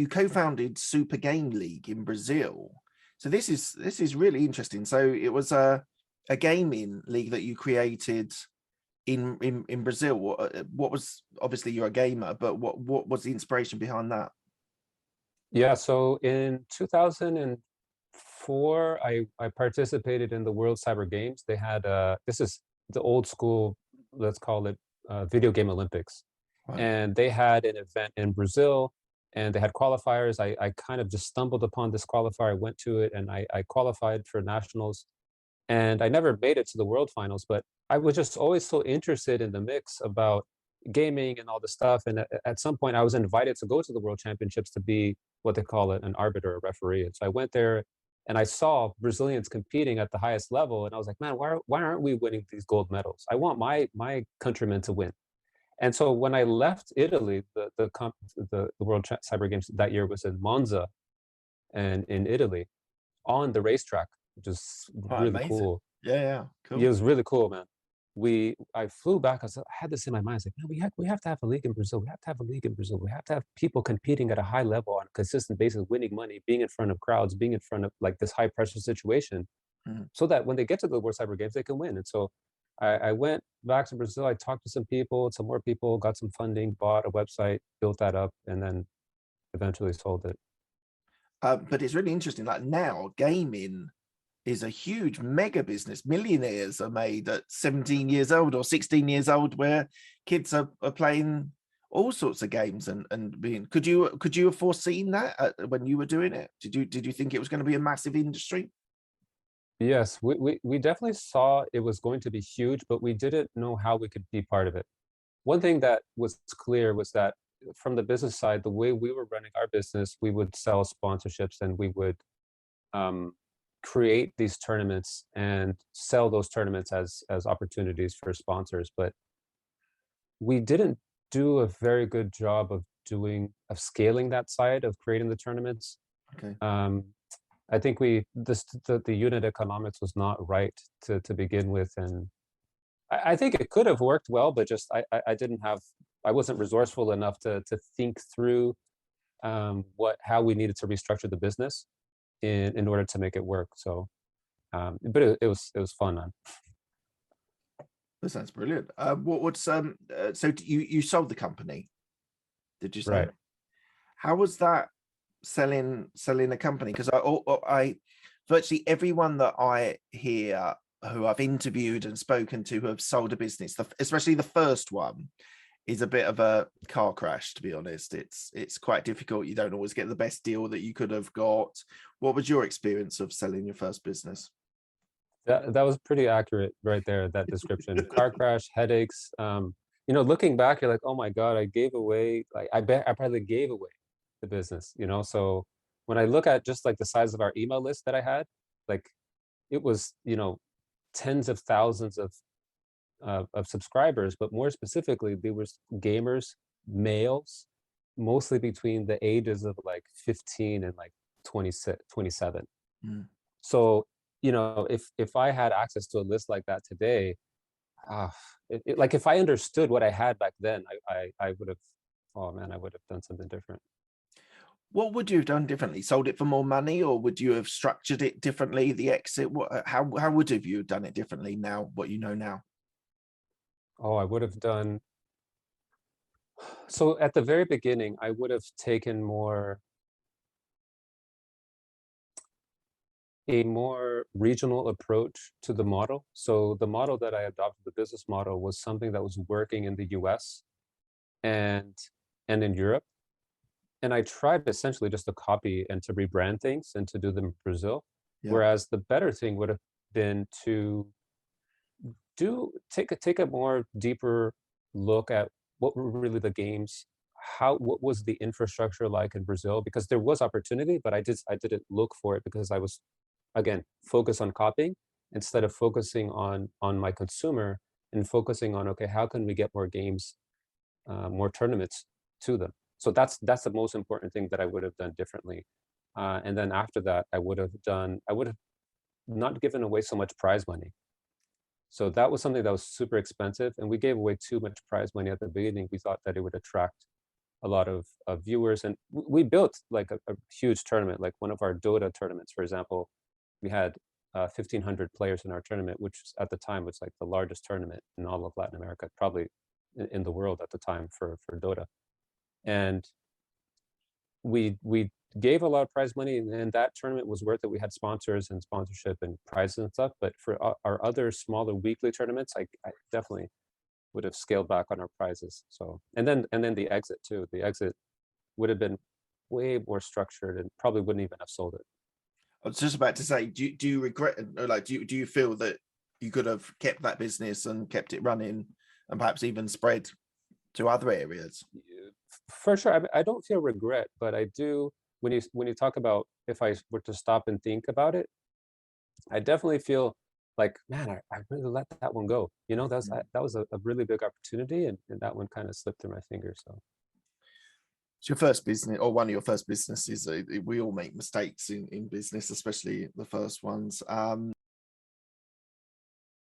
you co-founded Super Game League in Brazil. So this is really interesting. So it was a gaming league that you created in Brazil. What was, obviously you're a gamer, but what was the inspiration behind that? Yeah, so in 2004, I participated in the World Cyber Games. They had this is the old school, let's call it video game Olympics. Right. And they had an event in Brazil and they had qualifiers. I kind of just stumbled upon this qualifier, I went to it, and I qualified for nationals. And I never made it to the world finals, but I was just always so interested in the mix about gaming and all the stuff. And at some point, I was invited to go to the world championships to be what they call it, an arbiter, a referee. And so I went there and I saw Brazilians competing at the highest level. And I was like, man, why aren't we winning these gold medals? I want my countrymen to win. And so when I left Italy, the World Cyber Games that year was in Monza and in Italy on the racetrack, which is Oh, really amazing. cool. Yeah, Yeah, it cool. was really cool, man. I flew back. I had this in my mind. I was like, man, we have to have a league in Brazil. We have to have a league in Brazil. We have to have people competing at a high level on a consistent basis, winning money, being in front of crowds, being in front of like this high pressure situation, Mhm. so that when they get to the World Cyber Games, they can win. And so I went back to Brazil. I talked to some more people, got some funding, bought a website, built that up, and then eventually sold it. But it's really interesting. Like now, gaming is a huge mega business. Millionaires are made at 17 years old or 16 years old, where kids are playing all sorts of games and being. Could you have foreseen that when you were doing it? Did you think it was going to be a massive industry? Yes, we definitely saw it was going to be huge, but we didn't know how we could be part of it. One thing that was clear was that from the business side, the way we were running our business, we would sell sponsorships and we would um, create these tournaments and sell those tournaments as opportunities for sponsors. But we didn't do a very good job of scaling that side of creating the tournaments. Okay. I think the unit economics was not right to begin with, and I think it could have worked well, but just I didn't have, I wasn't resourceful enough to think through how we needed to restructure the business in order to make it work. So, but it was fun, man. That sounds brilliant. What's so you sold the company, did you say? Right. How was that selling a company? Because I virtually everyone that I hear who I've interviewed and spoken to who have sold a business, especially the first one, is a bit of a car crash, to be honest. It's quite difficult. You don't always get the best deal that you could have got. What was your experience of selling your first business? That was pretty accurate right there, that description. Car crash, headaches. Looking back, you're like, oh my God, I gave away, like I bet I probably gave away the business, So when I look at just like the size of our email list that I had, like it was, tens of thousands of subscribers, but more specifically, they were gamers, males, mostly between the ages of like 15 and like 26, 27. Mm. So, if I had access to a list like that today, ah, like if I understood what I had back then, I would have, oh man, I would have done something different. What would you have done differently? Sold it for more money, or would you have structured it differently? The exit, how would have you done it differently now? What you know now? Oh, I would have done. So at the very beginning, I would have taken a more regional approach to the model. So the model that I adopted, the business model, was something that was working in the US and in Europe. And I tried essentially just to copy and to rebrand things and to do them in Brazil. Yeah. Whereas the better thing would have been to take a more deeper look at what were really the games, what was the infrastructure like in Brazil, because there was opportunity, but I didn't look for it because I was, again, focused on copying instead of focusing on my consumer and focusing on, okay, how can we get more games, more tournaments to them. So that's the most important thing that I would have done differently. And then after that, I would have not given away so much prize money. So that was something that was super expensive, and we gave away too much prize money at the beginning. We thought that it would attract a lot of viewers, and we built like a huge tournament, like one of our Dota tournaments, for example. We had 1,500 players in our tournament, which at the time was like the largest tournament in all of Latin America, probably in the world at the time for Dota. And we gave a lot of prize money, and that tournament was worth it. We had sponsors and sponsorship and prizes and stuff. But for our other smaller weekly tournaments, I definitely would have scaled back on our prizes. So and then the exit too. The exit would have been way more structured and probably wouldn't even have sold it. I was just about to say, do you regret, or like, do you feel that you could have kept that business and kept it running, and perhaps even spread to other areas? For sure, I don't feel regret, but I do. When you talk about if I were to stop and think about it, I definitely feel like, man, I really let that one go. You know, that was a really big opportunity, and that one kind of slipped through my fingers. So It's your first business, or one of your first businesses. We all make mistakes in business, especially the first ones.